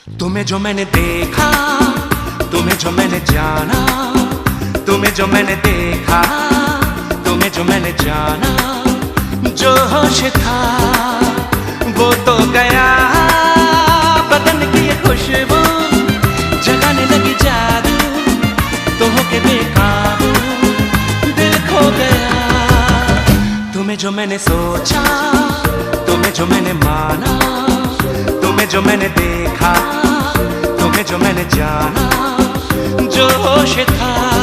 तुम्हें जो मैंने देखा, तुम्हें जो मैंने जाना, तुम्हें जो मैंने देखा, तुम्हें जो मैंने जाना, जो होश था वो तो गया। बदन की ये खुशबू जगाने लगी जादू, तो होके बेकाबू दिल खो गया। तुम्हें जो मैंने सोचा, तुम्हें जो मैंने माना, तुम्हें जो मैंने देखा, तुम्हें जो मैंने जाना, जो होश था